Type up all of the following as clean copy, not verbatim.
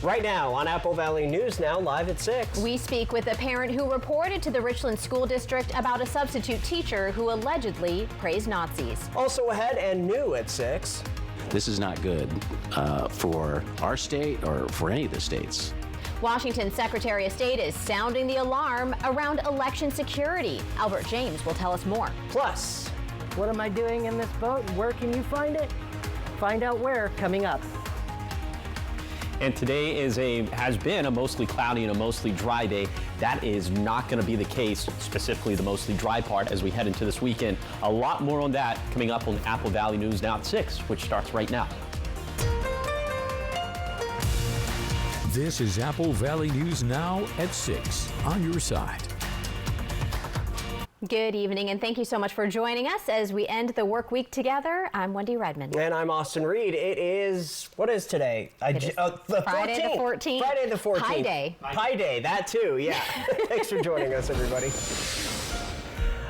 Right now on Apple Valley News Now, live at 6. We speak with a parent who reported to the Richland School District about a substitute teacher who allegedly praised Nazis. Also ahead and new at 6. This is not good for our state or for any of the states. Washington's Secretary of State is sounding the alarm around election security. Albert James will tell us more. Plus, what am I doing in this boat? Where can you find it? Find out where, coming up. And today has been a mostly cloudy and a mostly dry day. That is not going to be the case, specifically the mostly dry part as we head into this weekend. A lot more on that coming up on Apple Valley News Now at 6, which starts right now. This is Apple Valley News Now at 6 on your side. Good evening, and thank you so much for joining us as we end the work week together. I'm Wendy Redmond. And I'm Austin Reed. It is, what is today? The Friday 14th. the 14th. Friday the 14th. Pi Day. Pi Day, that too, yeah. Thanks for joining us, everybody.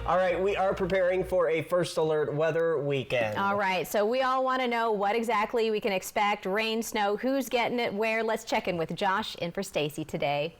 All right, we are preparing for a first alert weather weekend. All right, so we all want to know what exactly we can expect. Rain, snow, who's getting it where? Let's check in with Josh in for Stacy today.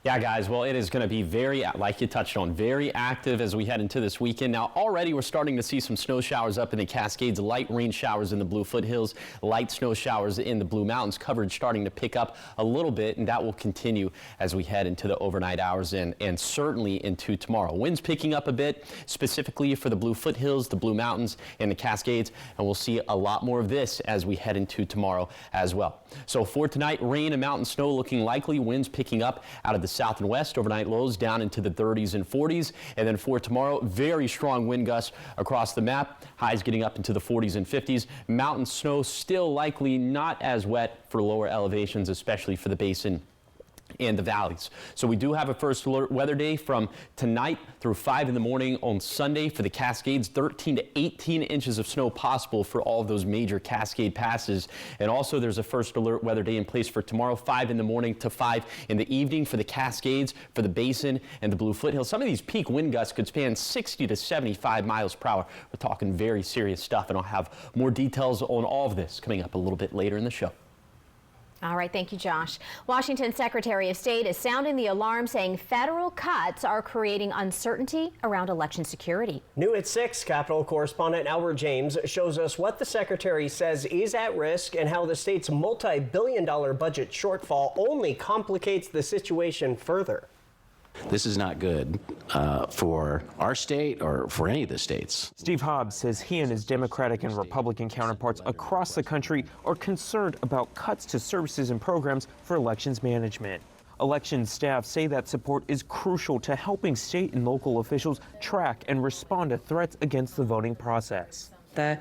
Yeah, guys, well, it is going to be very, like you touched on, very active as we head into this weekend. Now, already we're starting to see some snow showers up in the Cascades, light rain showers in the Blue Foothills, light snow showers in the Blue Mountains. Coverage starting to pick up a little bit, and that will continue as we head into the overnight hours and certainly into tomorrow. Winds picking up a bit, specifically for the Blue Foothills, the Blue Mountains, and the Cascades, and we'll see a lot more of this as we head into tomorrow as well. So for tonight, rain and mountain snow looking likely, winds picking up out of the south and west, overnight lows down into the 30s and 40s. And then for tomorrow, very strong wind gusts across the map, highs getting up into the 40s and 50s. Mountain snow still likely not as wet for lower elevations, especially for the basin and the valleys. So we do have a first alert weather day from tonight through 5 in the morning on Sunday for the Cascades. 13 to 18 inches of snow possible for all of those major Cascade passes. And also there's a first alert weather day in place for tomorrow, 5 in the morning to 5 in the evening for the Cascades, for the basin and the Blue Foothills. Some of these peak wind gusts could span 60 to 75 miles per hour. We're talking very serious stuff, and I'll have more details on all of this coming up a little bit later in the show. All right, thank you, Josh. Washington's Secretary of State is sounding the alarm, saying federal cuts are creating uncertainty around election security. New at 6, Capitol correspondent Albert James shows us what the Secretary says is at risk and how the state's multi-billion-dollar budget shortfall only complicates the situation further. This is not good for our state or for any of the states. Steve Hobbs says he and his Democratic and Republican counterparts across the country are concerned about cuts to services and programs for elections management. Elections staff say that support is crucial to helping state and local officials track and respond to threats against the voting process. The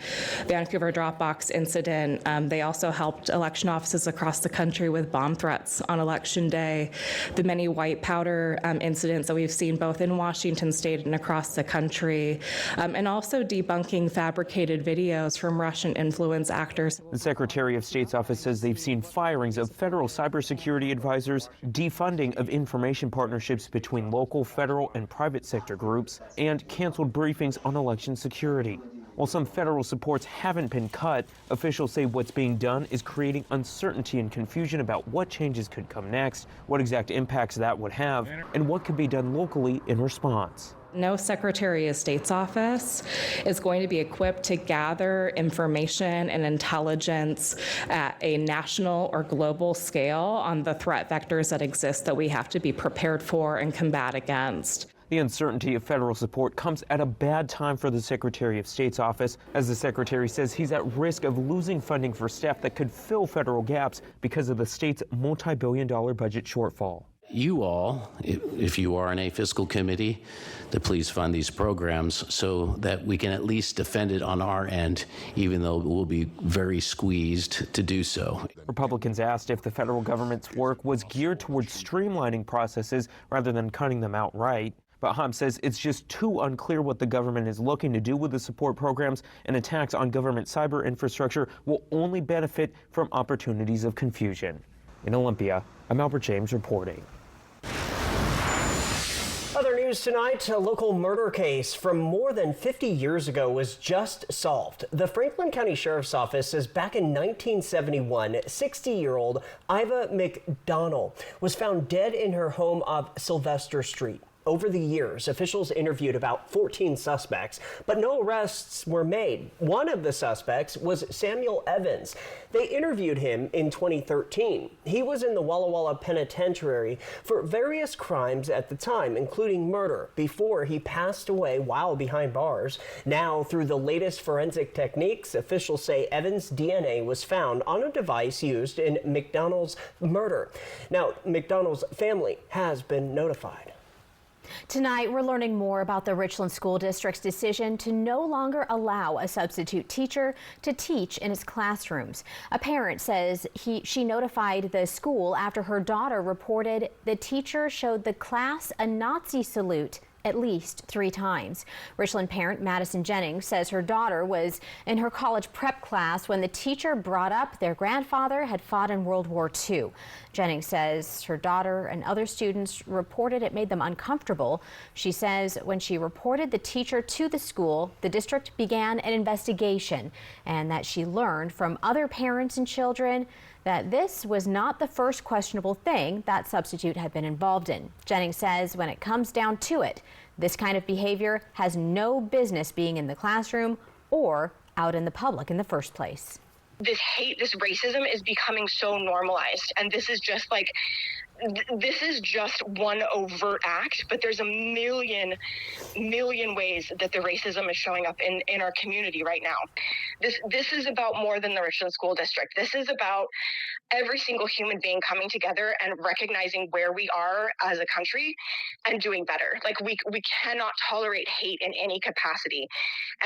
Vancouver Dropbox incident, they also helped election offices across the country with bomb threats on Election Day. The many white powder incidents that we've seen both in Washington state and across the country, and also debunking fabricated videos from Russian influence actors. The Secretary of State's office says they've seen firings of federal cybersecurity advisors, defunding of information partnerships between local, federal, and private sector groups, and canceled briefings on election security. While some federal supports haven't been cut, officials say what's being done is creating uncertainty and confusion about what changes could come next, what exact impacts that would have, and what could be done locally in response. No Secretary of State's office is going to be equipped to gather information and intelligence at a national or global scale on the threat vectors that exist that we have to be prepared for and combat against. The uncertainty of federal support comes at a bad time for the Secretary of State's office, as the Secretary says he's at risk of losing funding for staff that could fill federal gaps because of the state's multi-billion-dollar budget shortfall. You all, if you are in a fiscal committee, to please fund these programs so that we can at least defend it on our end, even though we'll be very squeezed to do so. Republicans asked if the federal government's work was geared towards streamlining processes rather than cutting them outright. But Hobbs says it's just too unclear what the government is looking to do with the support programs, and attacks on government cyber infrastructure will only benefit from opportunities of confusion. In Olympia, I'm Albert James reporting. Other news news tonight, a local murder case from more than 50 years ago was just solved. The Franklin County Sheriff's Office says back in 1971, 60-year-old Iva McDonald was found dead in her home off Sylvester Street. Over the years, officials interviewed about 14 suspects, but no arrests were made. One of the suspects was Samuel Evans. They interviewed him in 2013. He was in the Walla Walla Penitentiary for various crimes at the time, including murder, before he passed away while behind bars. Now, through the latest forensic techniques, officials say Evans' DNA was found on a device used in McDonald's murder. Now, McDonald's family has been notified. Tonight, we're learning more about the Richland School District's decision to no longer allow a substitute teacher to teach in its classrooms. A parent says she notified the school after her daughter reported the teacher showed the class a Nazi salute at least 3 times. Richland parent Madison Jennings says her daughter was in her college prep class when the teacher brought up their grandfather had fought in World War II. Jennings says her daughter and other students reported it made them uncomfortable. She says when she reported the teacher to the school, the district began an investigation and that she learned from other parents and children that this was not the first questionable thing that substitute had been involved in. Jennings says when it comes down to it, this kind of behavior has no business being in the classroom or out in the public in the first place. This hate, this racism is becoming so normalized, and this is just like, this is just one overt act, but there's a million ways that the racism is showing up in our community right now. This is about more than the Richland School District. This is about every single human being coming together and recognizing where we are as a country and doing better. Like we cannot tolerate hate in any capacity,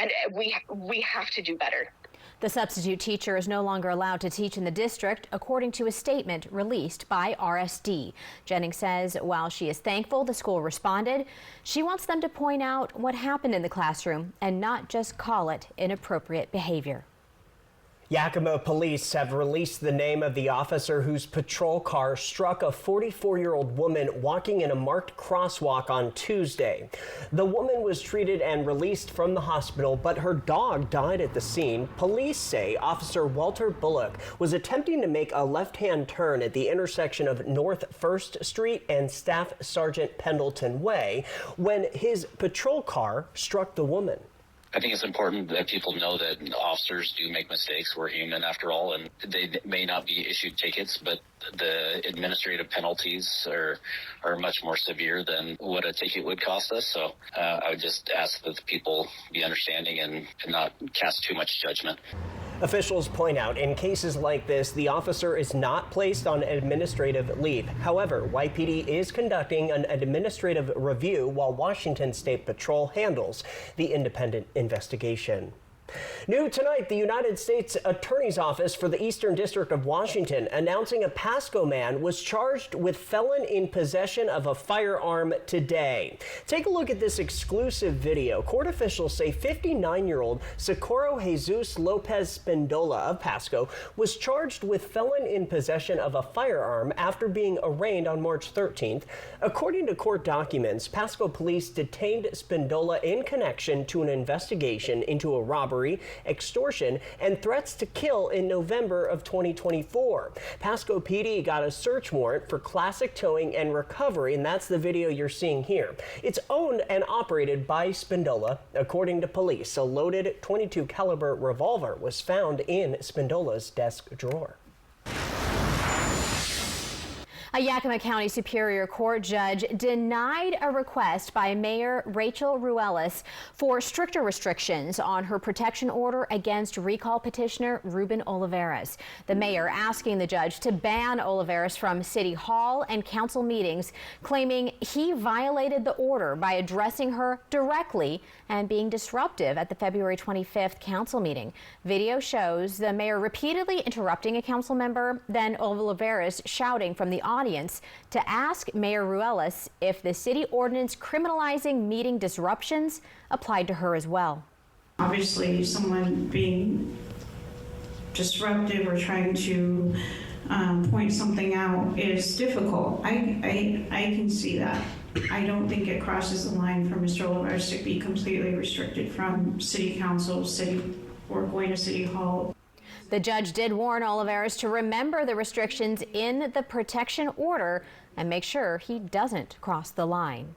and we have to do better. The substitute teacher is no longer allowed to teach in the district, according to a statement released by RSD. Jennings says while she is thankful the school responded, she wants them to point out what happened in the classroom and not just call it inappropriate behavior. Yakima police have released the name of the officer whose patrol car struck a 44-year-old woman walking in a marked crosswalk on Tuesday. The woman was treated and released from the hospital, but her dog died at the scene. Police say Officer Walter Bullock was attempting to make a left-hand turn at the intersection of North 1st Street and Staff Sergeant Pendleton Way when his patrol car struck the woman. I think it's important that people know that officers do make mistakes. We're human after all, and they may not be issued tickets, but the administrative penalties are much more severe than what a ticket would cost us. So I would just ask that people be understanding and not cast too much judgment. Officials point out in cases like this, the officer is not placed on administrative leave. However, YPD is conducting an administrative review while Washington State Patrol handles the independent investigation. New tonight, the United States Attorney's Office for the Eastern District of Washington announcing a Pasco man was charged with felon in possession of a firearm today. Take a look at this exclusive video. Court officials say 59-year-old Socorro Jesus Lopez Spindola of Pasco was charged with felon in possession of a firearm after being arraigned on March 13th. According to court documents, Pasco police detained Spindola in connection to an investigation into a robbery, extortion, and threats to kill in November of 2024. Pasco PD got a search warrant for Classic Towing and Recovery, and that's the video you're seeing here. It's owned and operated by Spindola. According to police, a loaded .22 caliber revolver was found in Spindola's desk drawer. A Yakima County Superior Court judge denied a request by Mayor Rachel Ruelas for stricter restrictions on her protection order against recall petitioner Ruben Olivares. The mayor asking the judge to ban Olivares from City Hall and council meetings, claiming he violated the order by addressing her directly and being disruptive at the February 25th council meeting. Video shows the mayor repeatedly interrupting a council member, then Olivares shouting from the audience to ask Mayor Ruelas if the city ordinance criminalizing meeting disruptions applied to her as well. Obviously, someone being disruptive or trying to point something out is difficult. I can see that. I don't think it crosses the line for Mr. Olivares to be completely restricted from city council, or going to city hall. The judge did warn Olivares to remember the restrictions in the protection order and make sure he doesn't cross the line.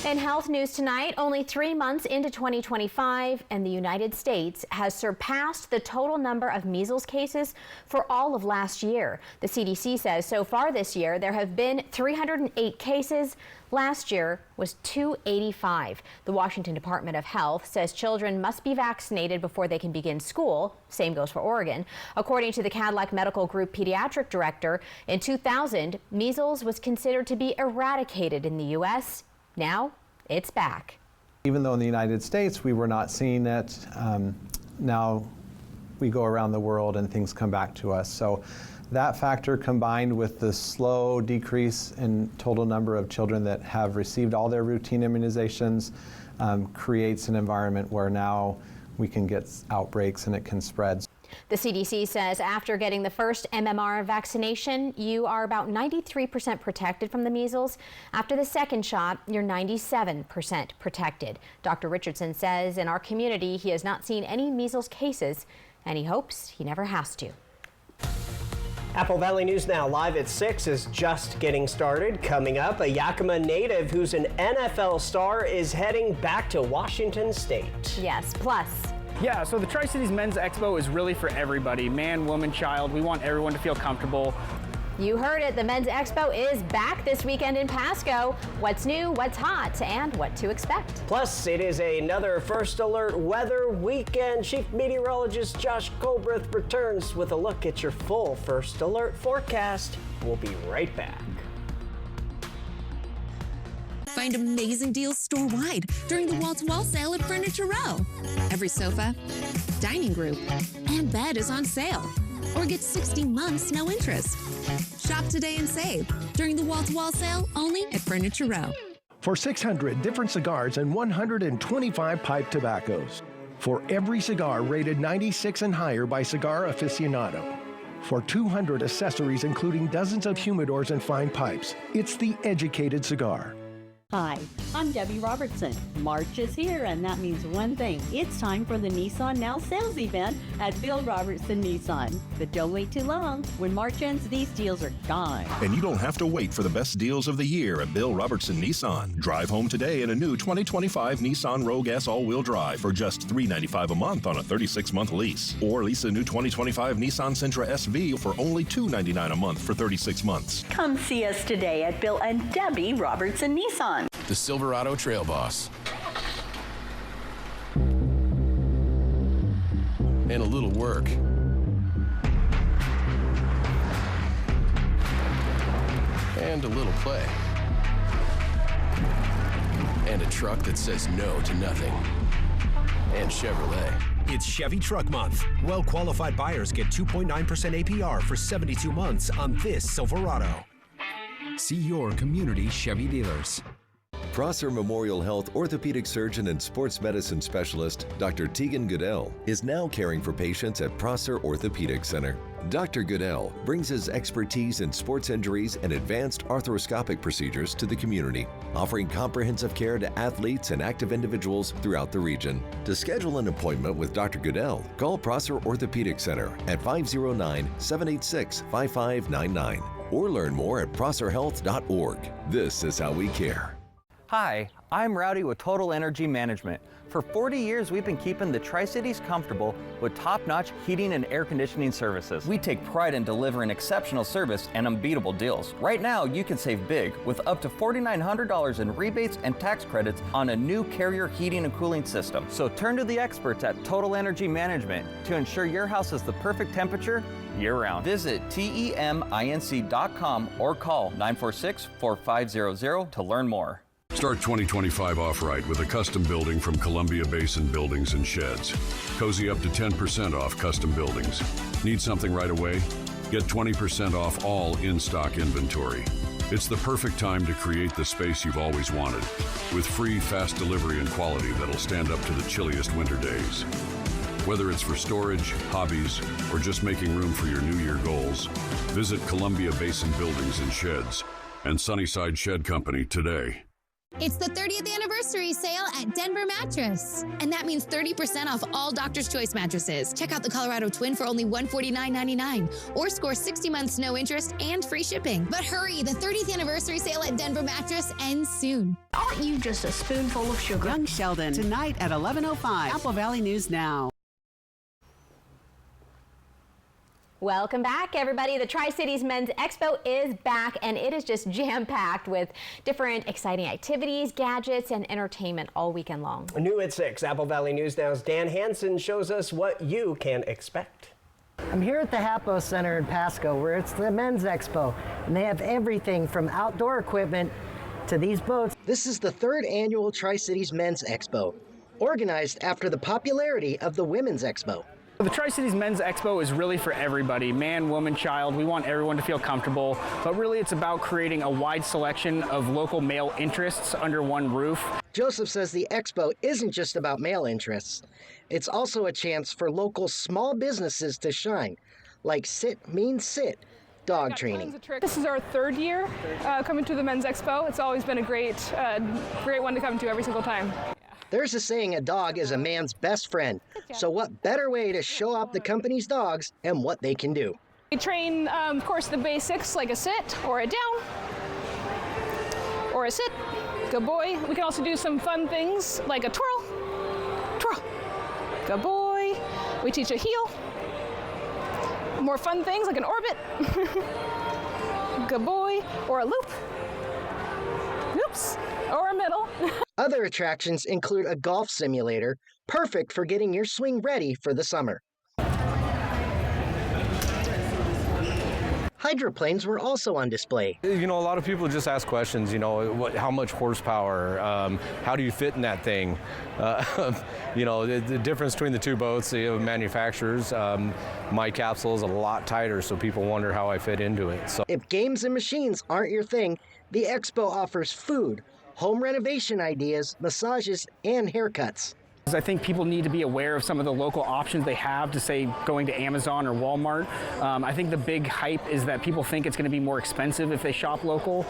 In health news tonight, only 3 months into 2025, and the United States has surpassed the total number of measles cases for all of last year. The CDC says so far this year there have been 308 cases. Last year was 285. The Washington Department of Health says children must be vaccinated before they can begin school. Same goes for Oregon. According to the Cadillac Medical Group pediatric director, in 2000, measles was considered to be eradicated in the U.S. Now it's back. Even though in the United States we were not seeing it, now we go around the world and things come back to us. So that factor combined with the slow decrease in total number of children that have received all their routine immunizations creates an environment where now we can get outbreaks and it can spread. The CDC says after getting the first MMR vaccination, you are about 93% protected from the measles. After the second shot, you're 97% protected. Dr. Richardson says in our community, he has not seen any measles cases, and he hopes he never has to. Apple Valley News Now live at 6 is just getting started. Coming up, a Yakima native who's an NFL star is heading back to Washington State. Yes, plus. Yeah, so the Tri-Cities Men's Expo is really for everybody, man, woman, child. We want everyone to feel comfortable. You heard it, the Men's Expo is back this weekend in Pasco. What's new, what's hot, and what to expect. Plus, it is another First Alert weather weekend. Chief Meteorologist Josh Colbreth returns with a look at your full First Alert forecast. We'll be right back. Find amazing deals store-wide during the wall-to-wall sale at Furniture Row. Every sofa, dining group, and bed is on sale. Or get 60 months no interest. Shop today and save during the wall-to-wall sale only at Furniture Row. For 600 different cigars and 125 pipe tobaccos. For every cigar rated 96 and higher by Cigar Aficionado. For 200 accessories including dozens of humidors and fine pipes. It's the educated cigar. Hi, I'm Debbie Robertson. March is here, and that means one thing. It's time for the Nissan Now sales event at Bill Robertson Nissan. But don't wait too long. When March ends, these deals are gone. And you don't have to wait for the best deals of the year at Bill Robertson Nissan. Drive home today in a new 2025 Nissan Rogue S all-wheel drive for just $395 a month on a 36-month lease. Or lease a new 2025 Nissan Sentra SV for only $299 a month for 36 months. Come see us today at Bill and Debbie Robertson Nissan. The Silverado Trail Boss. And a little work. And a little play. And a truck that says no to nothing. And Chevrolet. It's Chevy Truck Month. Well-qualified buyers get 2.9% APR for 72 months on this Silverado. See your community Chevy dealers. Prosser Memorial Health orthopedic surgeon and sports medicine specialist Dr. Tegan Goodell is now caring for patients at Prosser Orthopedic Center. Dr. Goodell brings his expertise in sports injuries and advanced arthroscopic procedures to the community, offering comprehensive care to athletes and active individuals throughout the region. To schedule an appointment with Dr. Goodell, call Prosser Orthopedic Center at 509-786-5599 or learn more at prosserhealth.org. This is how we care. Hi, I'm Rowdy with Total Energy Management. For 40 years, we've been keeping the Tri-Cities comfortable with top-notch heating and air conditioning services. We take pride in delivering exceptional service and unbeatable deals. Right now, you can save big with up to $4,900 in rebates and tax credits on a new Carrier heating and cooling system. So turn to the experts at Total Energy Management to ensure your house is the perfect temperature year-round. Visit TEMINC.com or call 946-4500 to learn more. Start 2025 off right with a custom building from Columbia Basin Buildings and Sheds. Cozy up to 10% off custom buildings. Need something right away? Get 20% off all in-stock inventory. It's the perfect time to create the space you've always wanted, with free, fast delivery and quality that'll stand up to the chilliest winter days. Whether it's for storage, hobbies, or just making room for your New Year goals, visit Columbia Basin Buildings and Sheds. and Sunnyside Shed Company today. It's the 30th anniversary sale at Denver Mattress. And that means 30% off all Doctor's Choice mattresses. Check out the Colorado Twin for only $149.99 or score 60 months no interest and free shipping. But hurry, the 30th anniversary sale at Denver Mattress ends soon. Aren't you just a spoonful of sugar? Young Sheldon, tonight at 11:05. Apple Valley News Now. Welcome back, everybody. The Tri-Cities Men's Expo is back, and it is just jam-packed with different exciting activities, gadgets, and entertainment all weekend long. New at 6, Apple Valley News Now's Dan Hansen shows us what you can expect. I'm here at the Hapo Center in Pasco, where it's the Men's Expo, and they have everything from outdoor equipment to these boats. This is the 3rd annual Tri-Cities Men's Expo, organized after the popularity of the Women's Expo. The Tri-Cities Men's Expo is really for everybody, man, woman, child. We want everyone to feel comfortable, but really it's about creating a wide selection of local male interests under one roof. Joseph says the expo isn't just about male interests. It's also a chance for local small businesses to shine, like Sit Means Sit dog training. This is our 3rd year coming to the Men's Expo. It's always been a great one to come to every single time. There's a saying, a dog is a man's best friend. So what better way to show off the company's dogs and what they can do? We train, of course, the basics like a sit or a down or a sit. Good boy. We can also do some fun things like a twirl. Twirl. Good boy. We teach a heel. More fun things like an orbit. Good boy. Or a loop. Oops. Or a middle. Other attractions include a golf simulator, perfect for getting your swing ready for the summer. Hydroplanes were also on display. You know, a lot of people just ask questions, you know, how much horsepower, how do you fit in that thing? You know, the difference between the two boats, the manufacturers, my capsule is a lot tighter, so people wonder how I fit into it. So, if games and machines aren't your thing, the expo offers food, home renovation ideas, massages, and haircuts. I think people need to be aware of some of the local options they have to, say, going to Amazon or Walmart. I think the big hype is that people think it's going to be more expensive if they shop local.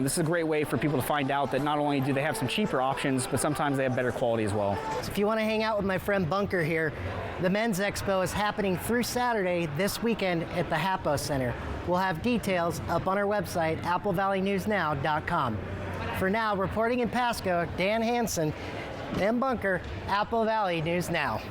This is a great way for people to find out that not only do they have some cheaper options, but sometimes they have better quality as well. So if you want to hang out with my friend Bunker here, the Men's Expo is happening through Saturday this weekend at the Hapo Center. We'll have details up on our website, applevalleynewsnow.com. For now, reporting in Pasco, Dan Hansen and Bunker, Apple Valley News Now.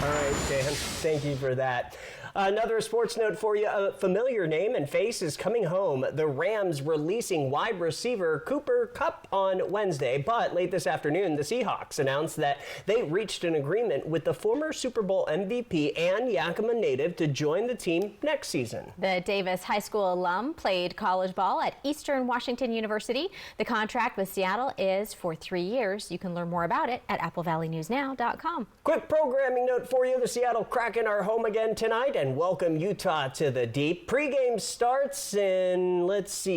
All right, Dan, thank you for that. Another sports note for you, a familiar name and face is coming home. The Rams releasing wide receiver Cooper Kupp on Wednesday, but late this afternoon, the Seahawks announced that they reached an agreement with the former Super Bowl MVP and Yakima native to join the team next season. The Davis High School alum played college ball at Eastern Washington University. The contract with Seattle is for 3 years. You can learn more about it at applevalleynewsnow.com. Quick programming note for you, the Seattle Kraken are home again tonight and welcome Utah to the Deep. Pre-game starts in,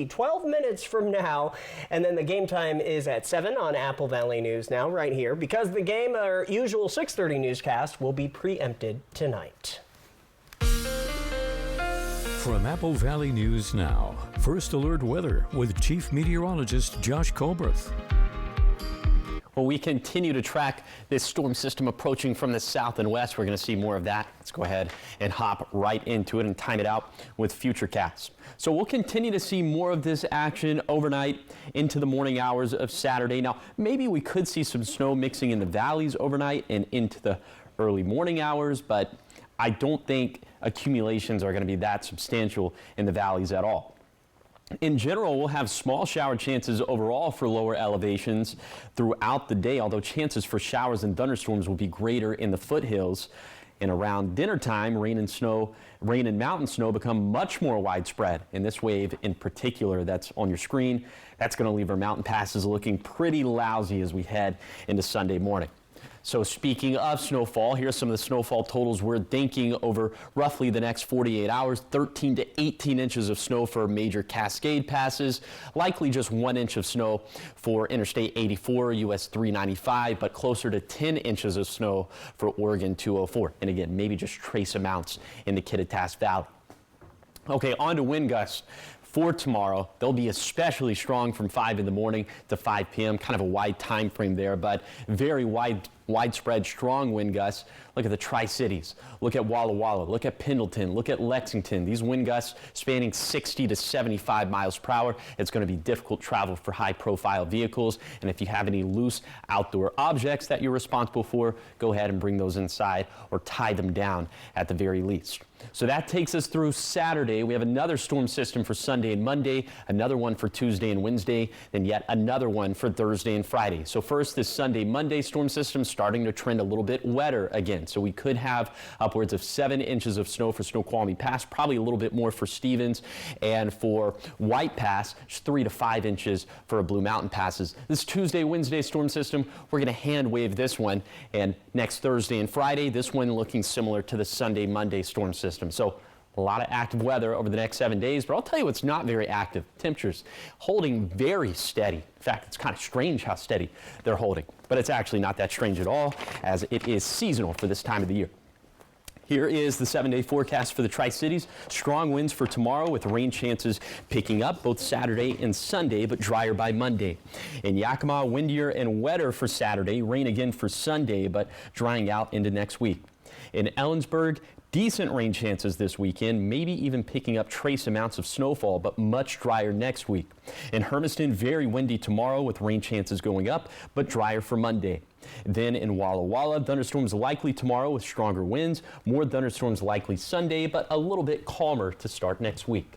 12 minutes from now, and then the game time is at 7 on Apple Valley News Now right here, because the game, our usual 6:30 newscast, will be preempted tonight. From Apple Valley News Now, First Alert Weather with Chief Meteorologist Josh Colbreth. Well, we continue to track this storm system approaching from the south and west. We're going to see more of that. Let's go ahead and hop right into it and time it out with Futurecast. So we'll continue to see more of this action overnight into the morning hours of Saturday. Now, maybe we could see some snow mixing in the valleys overnight and into the early morning hours, but I don't think accumulations are going to be that substantial in the valleys at all. In general, we'll have small shower chances overall for lower elevations throughout the day, although chances for showers and thunderstorms will be greater in the foothills. And around dinner time, rain and mountain snow become much more widespread. In this wave in particular that's on your screen, that's going to leave our mountain passes looking pretty lousy as we head into Sunday morning. So speaking of snowfall, here's some of the snowfall totals we're thinking over roughly the next 48 hours. 13 to 18 inches of snow for major Cascade passes, likely just 1 inch of snow for Interstate 84, US 395, but closer to 10 inches of snow for Oregon 204. And again, maybe just trace amounts in the Kittitas Valley. Okay, on to wind gusts for tomorrow. They'll be especially strong from 5 in the morning to 5 p.m., kind of a wide time frame there, but very widespread strong wind gusts. Look at the Tri-Cities. Look at Walla Walla. Look at Pendleton. Look at Lexington. These wind gusts spanning 60 to 75 miles per hour. It's going to be difficult travel for high-profile vehicles. And if you have any loose outdoor objects that you're responsible for, go ahead and bring those inside or tie them down at the very least. So that takes us through Saturday. We have another storm system for Sunday and Monday, another one for Tuesday and Wednesday, then yet another one for Thursday and Friday. So first, this Sunday, Monday storm system starting to trend a little bit wetter again. So we could have upwards of 7 inches of snow for Snoqualmie Pass, probably a little bit more for Stevens, and for White Pass, just 3 to 5 inches for Blue Mountain passes. This Tuesday, Wednesday storm system, we're going to hand wave this one, and next Thursday and Friday, this one looking similar to the Sunday, Monday storm system. So a lot of active weather over the next 7 days, but I'll tell you what's not very active. Temperatures holding very steady. In fact, it's kind of strange how steady they're holding, but it's actually not that strange at all, as it is seasonal for this time of the year. Here is the 7-day forecast for the Tri-Cities. Strong winds for tomorrow with rain chances picking up both Saturday and Sunday, but drier by Monday. In Yakima, windier and wetter for Saturday, rain again for Sunday, but drying out into next week. In Ellensburg, decent rain chances this weekend, maybe even picking up trace amounts of snowfall, but much drier next week. In Hermiston, very windy tomorrow with rain chances going up, but drier for Monday. Then in Walla Walla, thunderstorms likely tomorrow with stronger winds. More thunderstorms likely Sunday, but a little bit calmer to start next week.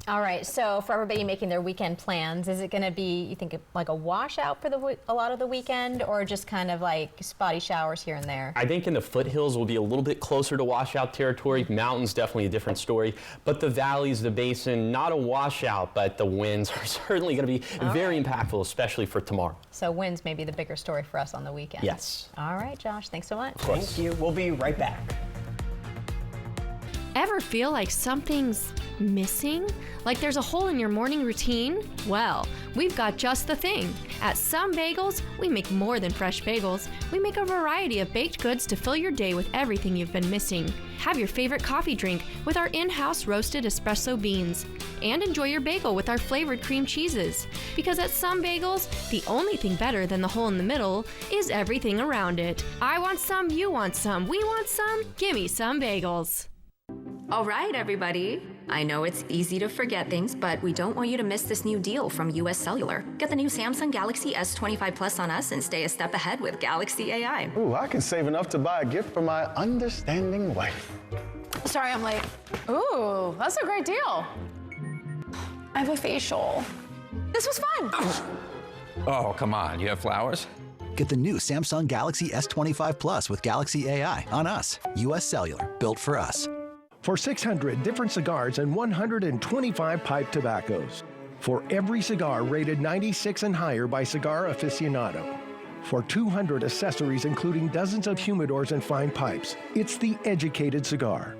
All right, so for everybody making their weekend plans, is it going to be, you think, like a washout for a lot of the weekend, or just kind of like spotty showers here and there? I think in the foothills will be a little bit closer to washout territory. Mountains, definitely a different story. But the valleys, the basin, not a washout, but the winds are certainly going to be very impactful, especially for tomorrow. So winds may be the bigger story for us on the weekend. Yes. All right, Josh, thanks so much. Thank you. We'll be right back. Ever feel like something's missing? Like there's a hole in your morning routine? Well, we've got just the thing. At Some Bagels, we make more than fresh bagels. We make a variety of baked goods to fill your day with everything you've been missing. Have your favorite coffee drink with our in-house roasted espresso beans. And enjoy your bagel with our flavored cream cheeses. Because at Some Bagels, the only thing better than the hole in the middle is everything around it. I want some, you want some, we want some, gimme Some Bagels. All right, everybody. I know it's easy to forget things, but we don't want you to miss this new deal from US Cellular. Get the new Samsung Galaxy S25 Plus on us and stay a step ahead with Galaxy AI. Ooh, I can save enough to buy a gift for my understanding wife. Sorry, I'm late. Ooh, that's a great deal. I have a facial. This was fun. Oh, come on. You have flowers? Get the new Samsung Galaxy S25 Plus with Galaxy AI on us. US Cellular, built for us. For 600 different cigars and 125 pipe tobaccos. For every cigar rated 96 and higher by Cigar Aficionado. For 200 accessories including dozens of humidors and fine pipes. It's the educated cigar.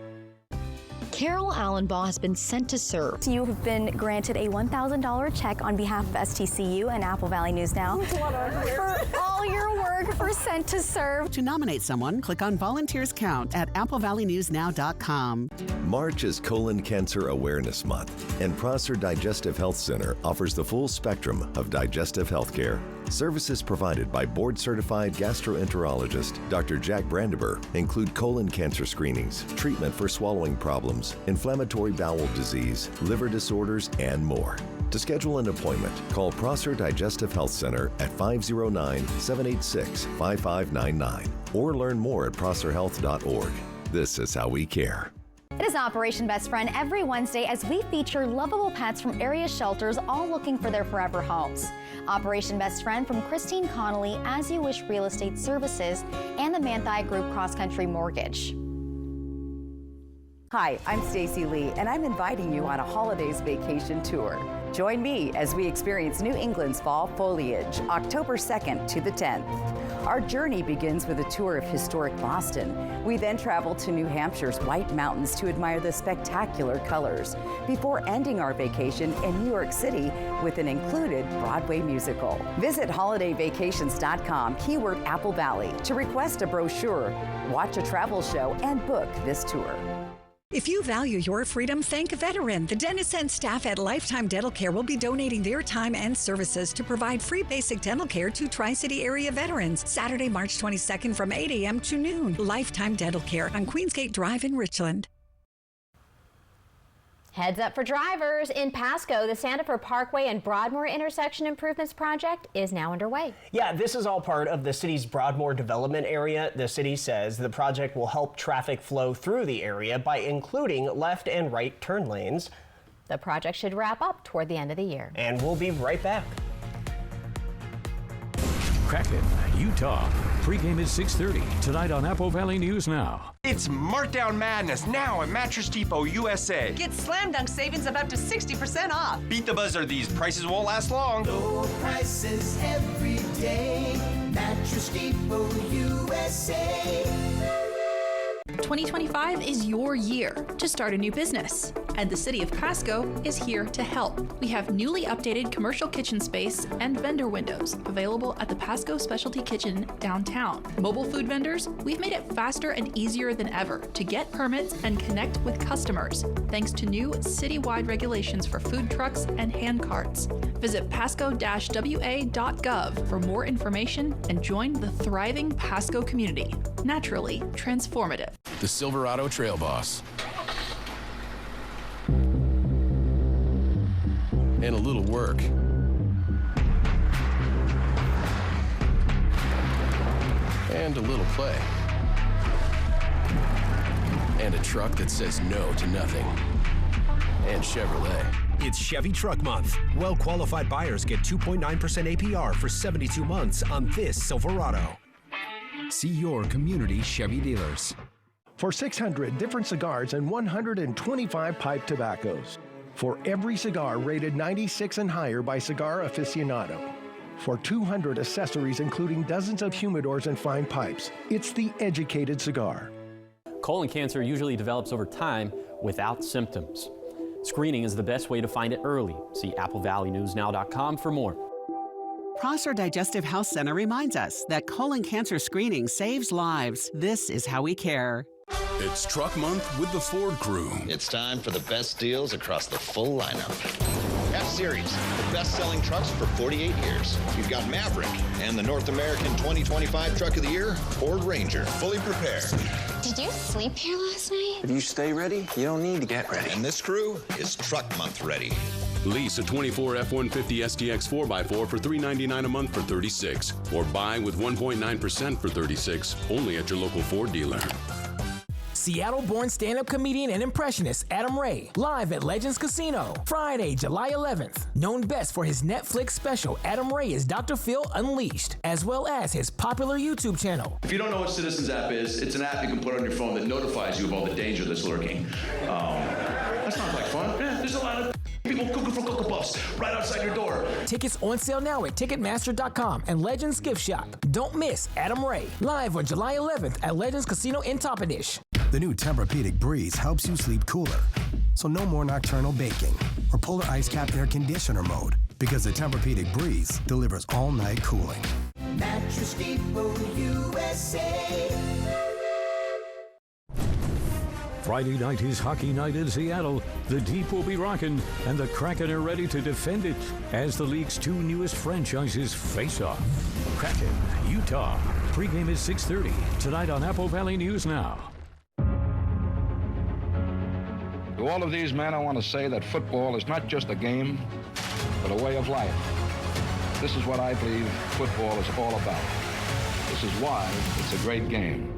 Carol Allenbaugh has been sent to serve. You have been granted a $1,000 check on behalf of STCU and Apple Valley News Now for all your work for Sent to Serve. To nominate someone, click on Volunteers Count at applevalleyNewsNow.com. March is Colon Cancer Awareness Month, and Prosser Digestive Health Center offers the full spectrum of digestive health care. Services provided by board-certified gastroenterologist Dr. Jack Brandenburg include colon cancer screenings, treatment for swallowing problems, inflammatory bowel disease, liver disorders, and more. To schedule an appointment, call Prosser Digestive Health Center at 509-786-5599 or learn more at prosserhealth.org. This is how we care. It is Operation Best Friend every Wednesday as we feature lovable pets from area shelters all looking for their forever homes. Operation Best Friend from Christine Connolly, As You Wish Real Estate Services, and the Manthai Group Cross Country Mortgage. Hi, I'm Stacy Lee, and I'm inviting you on a holidays vacation tour. Join me as we experience New England's fall foliage, October 2nd to the 10th. Our journey begins with a tour of historic Boston. We then travel to New Hampshire's White Mountains to admire the spectacular colors, before ending our vacation in New York City with an included Broadway musical. Visit holidayvacations.com, keyword Apple Valley, to request a brochure, watch a travel show, and book this tour. If you value your freedom, thank a veteran. The dentists and staff at Lifetime Dental Care will be donating their time and services to provide free basic dental care to Tri-City area veterans. Saturday, March 22nd from 8 a.m. to noon. Lifetime Dental Care on Queensgate Drive in Richland. Heads up for drivers. In Pasco, the Sandifer Parkway and Broadmoor intersection improvements project is now underway. Yeah, this is all part of the city's Broadmoor development area. The city says the project will help traffic flow through the area by including left and right turn lanes. The project should wrap up toward the end of the year. And we'll be right back. Kraken, Utah. Pregame is 6:30 tonight on Apple Valley News Now. It's Markdown Madness now at Mattress Depot USA. Get slam dunk savings of up to 60% off. Beat the buzzer, these prices won't last long. Low prices every day. Mattress Depot USA. 2025 is your year to start a new business, and the City of Pasco is here to help. We have newly updated commercial kitchen space and vendor windows available at the Pasco Specialty Kitchen downtown. Mobile food vendors, we've made it faster and easier than ever to get permits and connect with customers, thanks to new citywide regulations for food trucks and hand carts. Visit pasco-wa.gov for more information and join the thriving Pasco community. Naturally transformative. The Silverado Trail Boss. And a little work. And a little play. And a truck that says no to nothing. And Chevrolet. It's Chevy Truck Month. Well-qualified buyers get 2.9% APR for 72 months on this Silverado. See your community Chevy dealers. For 600 different cigars and 125 pipe tobaccos. For every cigar rated 96 and higher by Cigar Aficionado. For 200 accessories including dozens of humidors and fine pipes. It's the educated cigar. Colon cancer usually develops over time without symptoms. Screening is the best way to find it early. See AppleValleyNewsNow.com for more. Prosser Digestive Health Center reminds us that colon cancer screening saves lives. This is how we care. It's Truck Month with the Ford Crew. It's time for the best deals across the full lineup. F-Series, the best-selling trucks for 48 years. You've got Maverick and the North American 2025 Truck of the Year, Ford Ranger, fully prepared. Did you sleep here last night? If you stay ready, you don't need to get ready. And this crew is Truck Month ready. Lease a 24 F-150 STX 4x4 for $399 a month for $36. Or buy with 1.9% for $36, only at your local Ford dealer. Seattle-born stand-up comedian and impressionist Adam Ray, live at Legends Casino, Friday, July 11th. Known best for his Netflix special, Adam Ray is Dr. Phil Unleashed, as well as his popular YouTube channel. If you don't know what Citizens App is, it's an app you can put on your phone that notifies you of all the danger that's lurking. That sounds like fun. Yeah, there's a lot of people cooking for Cocoa Puffs right outside your door. Tickets on sale now at Ticketmaster.com and Legends Gift Shop. Don't miss Adam Ray, live on July 11th at Legends Casino in Toppenish. The new Tempur-Pedic Breeze helps you sleep cooler. So no more nocturnal baking or polar ice cap air conditioner mode, because the Tempur-Pedic Breeze delivers all-night cooling. Mattress Depot USA. Friday night is hockey night in Seattle. The Deep will be rocking, and the Kraken are ready to defend it as the league's two newest franchises face off. Kraken, Utah. Pregame is 6:30 tonight on Apple Valley News Now. To all of these men, I want to say that football is not just a game, but a way of life. This is what I believe football is all about. This is why it's a great game.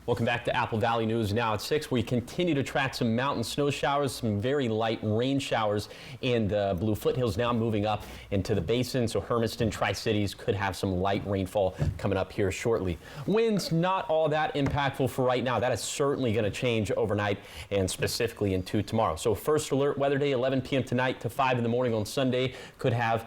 Welcome back to Apple Valley News Now at 6. We continue to track some mountain snow showers, some very light rain showers in the Blue Foothills, now moving up into the basin. So Hermiston, Tri-Cities could have some light rainfall coming up here shortly. Winds not all that impactful for right now. That is certainly going to change overnight and specifically into tomorrow. So first alert weather day, 11 p.m. tonight to 5 in the morning on Sunday, could have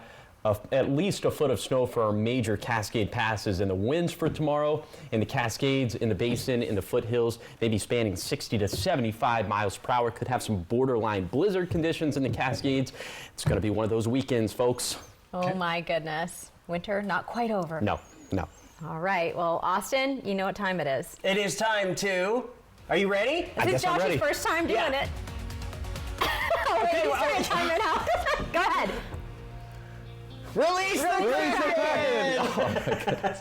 at least a foot of snow for our major Cascade passes, and the winds for tomorrow in the Cascades, in the basin, in the foothills, may be spanning 60 to 75 miles per hour. Could have some borderline blizzard conditions in the Cascades. It's going to be one of those weekends, folks. Oh my goodness. Winter not quite over. No, no. All right. Well, Austin, you know what time it is. It is time to. Are you ready? This is Josh's first time doing it. Oh, wait, he's trying to time it out. Go ahead. Release the Kraken! Oh my goodness.